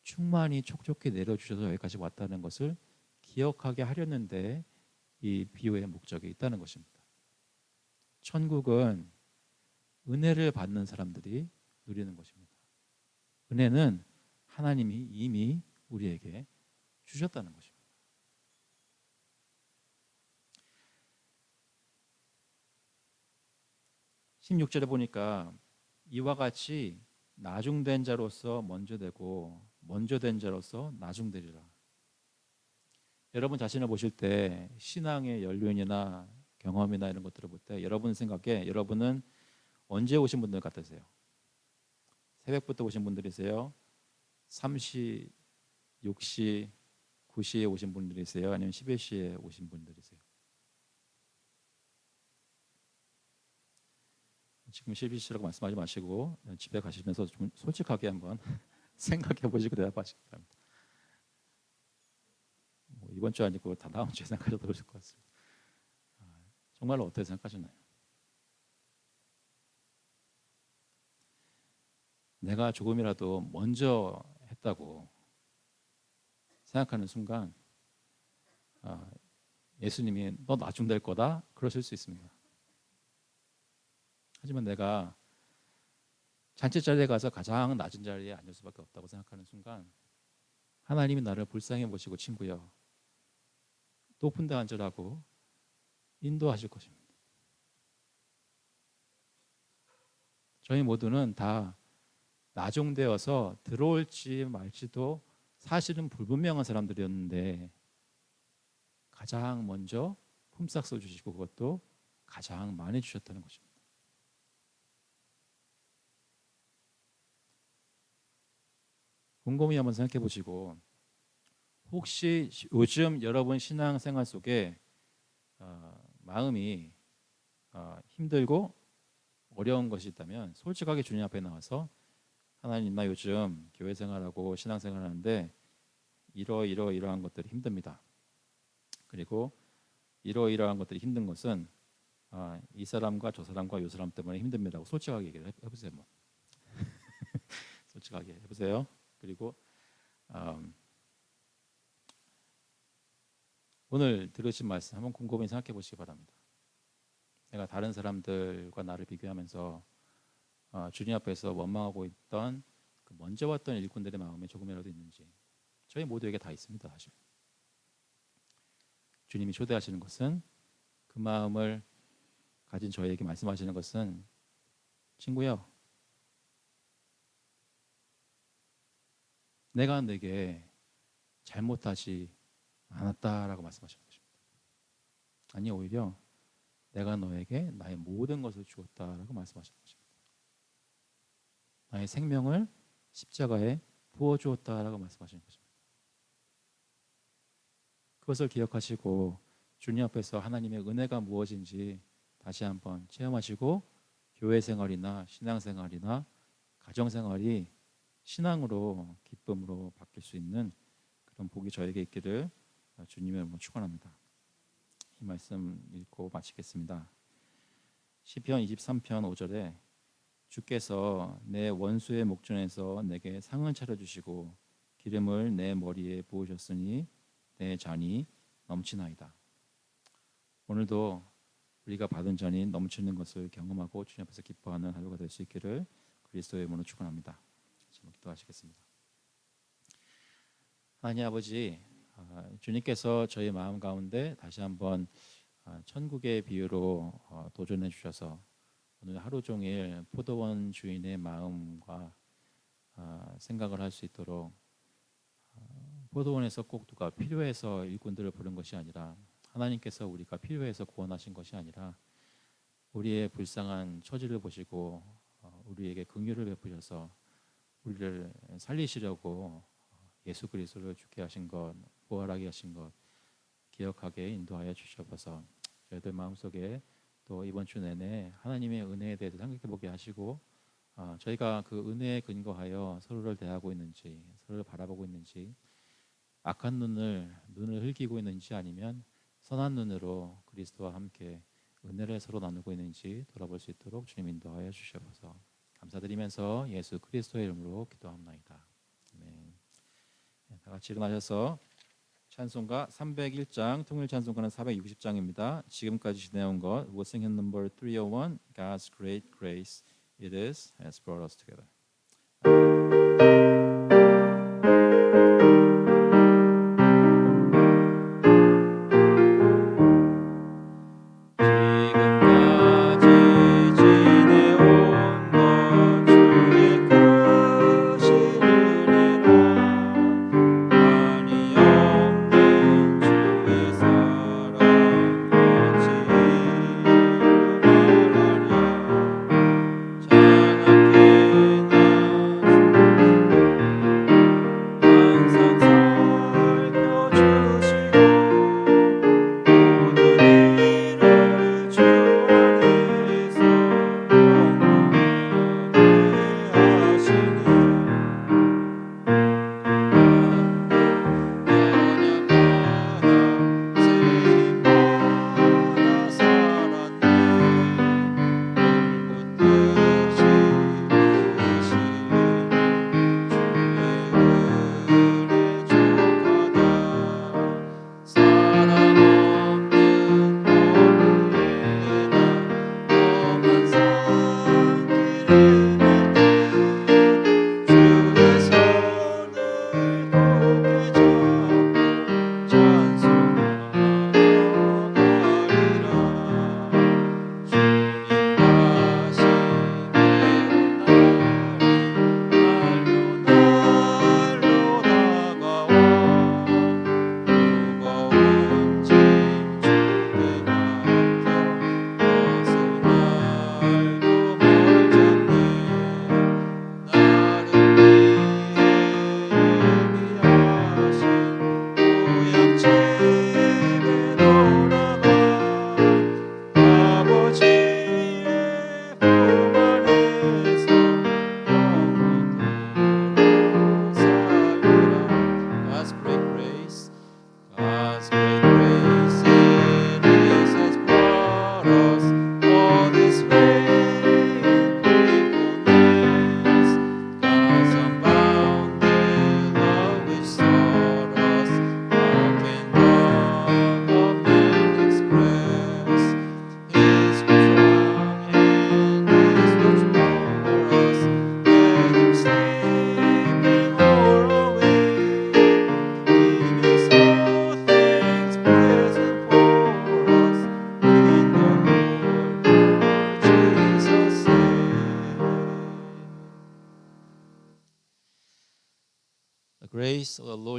충만히 촉촉히 내려주셔서 여기까지 왔다는 것을 기억하게 하려는데 이 비유의 목적이 있다는 것입니다. 천국은 은혜를 받는 사람들이 누리는 것입니다. 은혜는 하나님이 이미 우리에게 주셨다는 것입니다. 16절에 보니까 이와 같이 나중된 자로서 먼저 되고 먼저 된 자로서 나중되리라. 여러분 자신을 보실 때 신앙의 연륜이나 경험이나 이런 것들을 볼 때 여러분 생각에 여러분은 언제 오신 분들 같으세요? 새벽부터 오신 분들이세요? 3시, 6시, 9시에 오신 분들이세요? 아니면 11시에 오신 분들이세요? 지금 11시라고 말씀하지 마시고 집에 가시면서 좀 솔직하게 한번 생각해 보시고 대답하시기 바랍니다. 뭐 이번 주 아니고 다 다음 주에 생각하셔도 그러실 것 같습니다. 정말로 어떻게 생각하시나요? 내가 조금이라도 먼저 했다고 생각하는 순간 예수님이 너 나중 될 거다 그러실 수 있습니다. 하지만 내가 잔치 자리에 가서 가장 낮은 자리에 앉을 수밖에 없다고 생각하는 순간 하나님이 나를 불쌍히 보시고 친구여 높은 데 앉으라고 인도하실 것입니다. 저희 모두는 다 나중되어서 들어올지 말지도 사실은 불분명한 사람들이었는데 가장 먼저 품삯을 주시고 그것도 가장 많이 주셨다는 것입니다. 곰곰이 한번 생각해 보시고 혹시 요즘 여러분 신앙생활 속에 마음이 힘들고 어려운 것이 있다면 솔직하게 주님 앞에 나와서 하나님 나 요즘 교회 생활하고 신앙생활 하는데 이러한 것들이 힘듭니다. 그리고 이러한 것들이 힘든 것은 이 사람과 저 사람과 이 사람 때문에 힘듭니다. 솔직하게 얘기를 해보세요. 뭐. 솔직하게 해보세요. 그리고 오늘 들으신 말씀 한번 곰곰이 생각해 보시기 바랍니다. 내가 다른 사람들과 나를 비교하면서 주님 앞에서 원망하고 있던 그 먼저 왔던 일꾼들의 마음에 조금이라도 있는지. 저희 모두에게 다 있습니다. 사실 주님이 초대하시는 것은, 그 마음을 가진 저희에게 말씀하시는 것은, 친구여, 내가 내게 잘못하지 않았다라고 말씀하시는 것입니다. 아니, 오히려 내가 너에게 나의 모든 것을 주었다라고 말씀하시는 것입니다. 나의 생명을 십자가에 부어주었다라고 말씀하시는 것입니다. 그것을 기억하시고 주님 앞에서 하나님의 은혜가 무엇인지 다시 한번 체험하시고, 교회 생활이나 신앙생활이나 가정생활이 신앙으로, 기쁨으로 바뀔 수 있는 그런 복이 저에게 있기를 주님의 이름으로 축원합니다. 이 말씀 읽고 마치겠습니다. 시편 23편 5절에 주께서 내 원수의 목전에서 내게 상을 차려주시고 기름을 내 머리에 부으셨으니 내 잔이 넘치나이다. 오늘도 우리가 받은 잔이 넘치는 것을 경험하고 주님 앞에서 기뻐하는 하루가 될 수 있기를 그리스도의 이름으로 축원합니다. 지금 기도하시겠습니다. 하나님 아버지, 주님께서 저희 마음 가운데 다시 한번 천국의 비유로 도전해 주셔서 오늘 하루 종일 포도원 주인의 마음과 생각을 할 수 있도록, 포도원에서 꼭 누가 필요해서 일꾼들을 부른 것이 아니라 하나님께서 우리가 필요해서 구원하신 것이 아니라 우리의 불쌍한 처지를 보시고 우리에게 긍휼을 베푸셔서 우리를 살리시려고 예수 그리스도를 죽게 하신 것, 부활하게 하신 것 기억하게 인도하여 주셔서 저희들 마음속에 또 이번 주 내내 하나님의 은혜에 대해서 생각해보게 하시고, 저희가 그 은혜에 근거하여 서로를 대하고 있는지, 서로를 바라보고 있는지, 악한 눈을 흘기고 있는지 아니면 선한 눈으로 그리스도와 함께 은혜를 서로 나누고 있는지 돌아볼 수 있도록 주님 인도하여 주셔서 감사드리면서 예수 그리스도의 이름으로 기도합나이다. 아멘. 다 같이 일어나셔서 찬송가 301장, 통일 찬송가는 460장입니다. 지금까지 진행한 것 We'll sing hymn number 301, God's great grace it is has brought us together. 장하게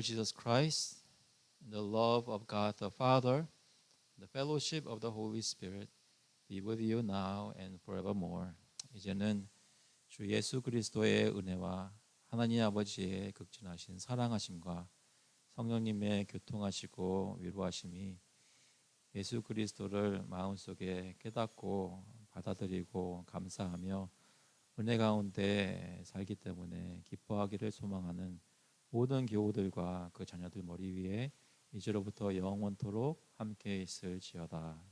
Lord Jesus Christ, and the love of God the Father, the fellowship of the Holy Spirit be with you now and forevermore. 이제는 주 예수 그리스도의 은혜와 하나님 아버지의 극진하신 사랑하심과 성령님의 교통하시고 위로하심이 예수 그리스도를 마음속에 깨닫고 받아들이고 감사하며 은혜 가운데 살기 때문에 기뻐하기를 소망하는 모든 교우들과 그 자녀들 머리 위에 이제로부터 영원토록 함께 있을지어다.